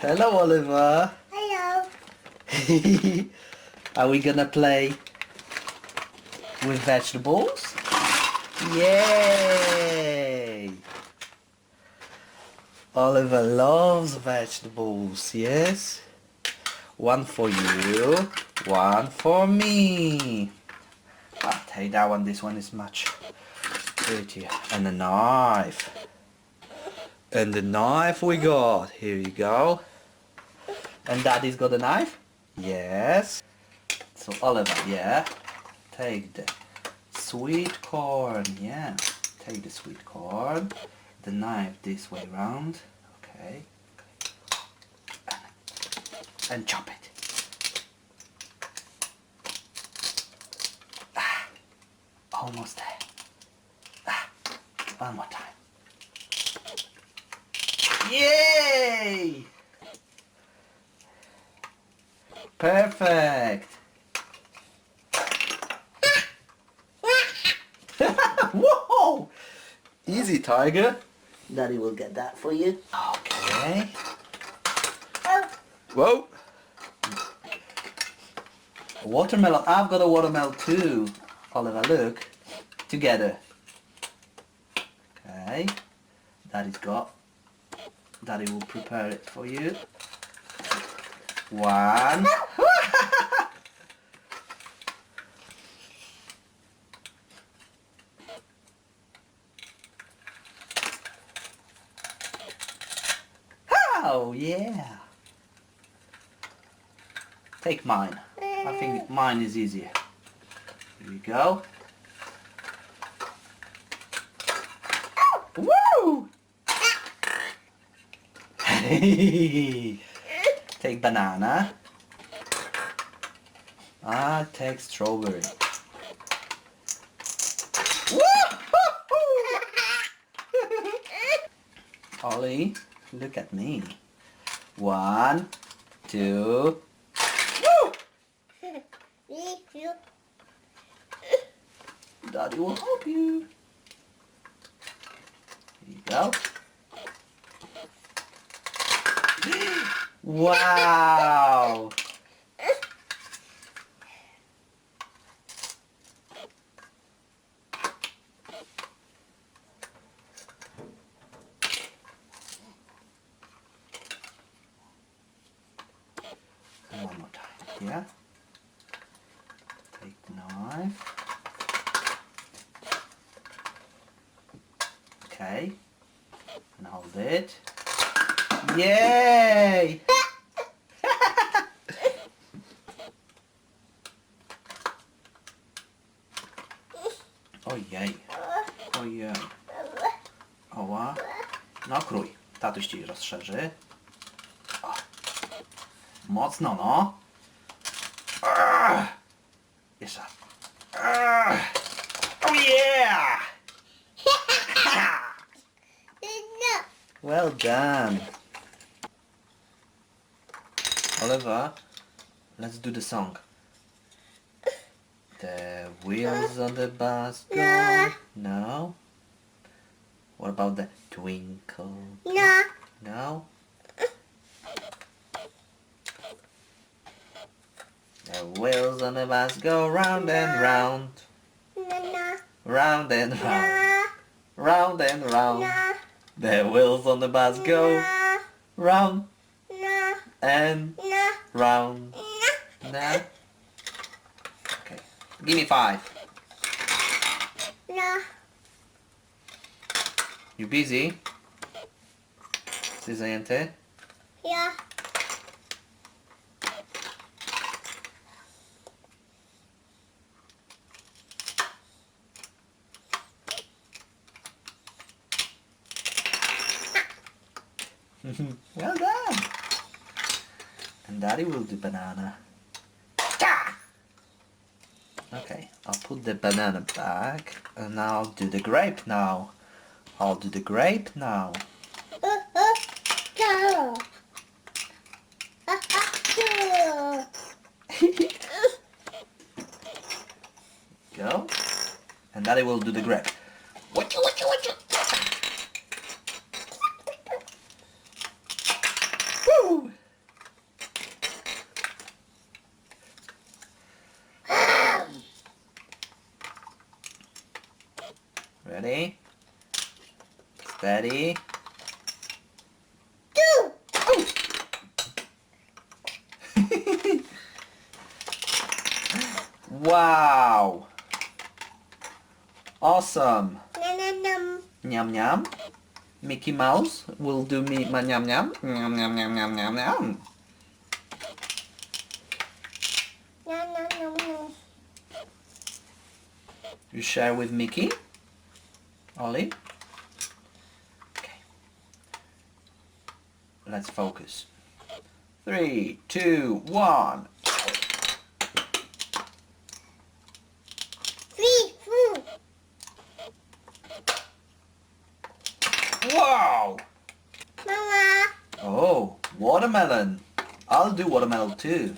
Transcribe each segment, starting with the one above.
Hello, Oliver. Hello. Are we gonna play with vegetables? Yay! Oliver loves vegetables, yes? One for you, one for me. I'll take that one, this one is much prettier. And a knife. And the knife we got, here you go. And Daddy's got a knife? Yes. So Oliver, yeah, take the sweet corn, yeah. Take the sweet corn, the knife this way round, okay. And chop it. Almost there. One more time. Yay! Perfect. Whoa! Easy, Tiger. Daddy will get that for you. Okay. Whoa. Watermelon. I've got a watermelon too. Oliver, look. Together. Okay. Daddy's got. Daddy will prepare it for you. One. Oh yeah. Take mine. I think mine is easier. Here we go. Woo! Take banana. I take strawberry. Ollie, look at me. 1, 2. Woo! Daddy will help you. Here you go. Wow! And one more time, yeah? Take the knife. Okay. And hold it. Yay! Ojej. Ojej. Oła. No krój. Tatuś ci rozszerzy. O. Mocno, no. Jeszcze raz. Oh yeah! Well done. Oliver, let's do the song. The wheels on the bus go. No. What about the twinkle? No. No. The wheels on the bus go round and round. Round and round. Round and round. The wheels on the bus go round and round. No? Okay. Give me 5. No. You busy? Jesteś zajęty? Yeah. Well done. And Daddy will do banana. Okay, I'll put the banana back and I'll do the grape now. I'll do the grape now. Go. And Daddy will do the grape. Woo! Ready? Steady. Two. Oh. Wow! Awesome! Nom, nom, nom. Nyam nyam. Mickey Mouse will do me my nyam nyam. Nyam nyam nyam nyam nyam nyam. Nom, nom, nom, nom. You share with Mickey? Ollie? Okay. Let's focus. 3, 2, 1. 3, 4. Wow! Mama. Oh, watermelon. I'll do watermelon too.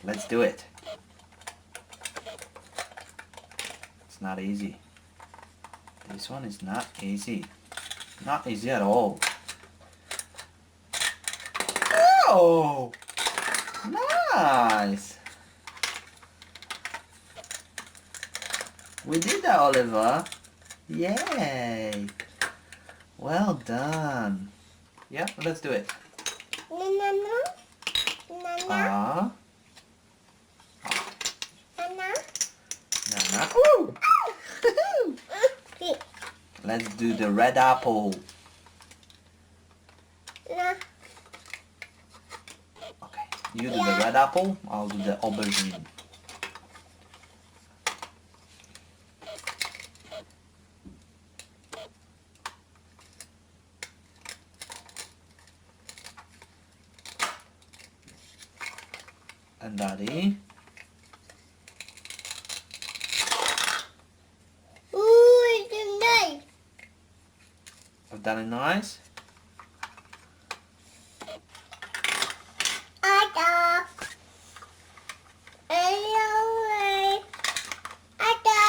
Let's do it. It's not easy. This one is not easy. Not easy at all. Oh! Nice! We did that, Oliver. Yay! Well done. Yeah, let's do it. Nom, nom, nom. Nom, nom. Ah. Nom, nom. Nana. Ooh! Three. Let's do the red apple. Nom. Okay, you do the red apple, I'll do the aubergine. And Daddy. Ooh, it's nice. I've done it nice. Ada. Hello. Ada.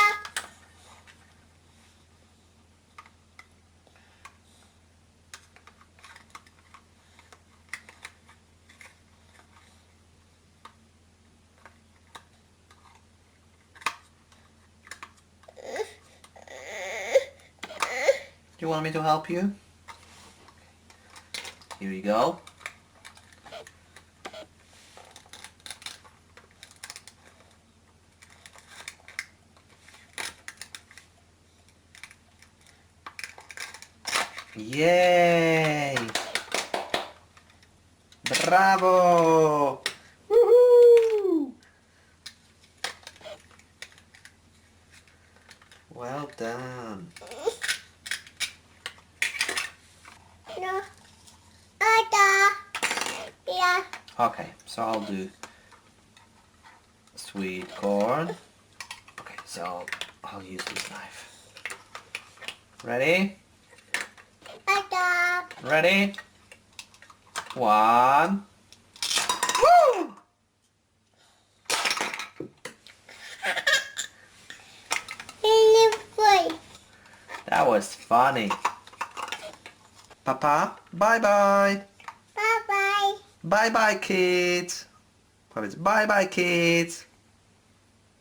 Do you want me to help you? Here we go. Yay! Bravo! Woohoo! Well done. No. Ada. Yeah. Okay, so I'll do sweet corn. Okay, so I'll use this knife. Ready? Ada. Ready? 1. Woo! Hello. That was funny. Papa, bye-bye. Bye-bye. Bye-bye, kids. Bye bye, kids.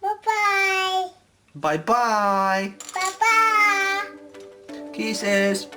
Bye-bye. Bye bye. Bye-bye. Kisses.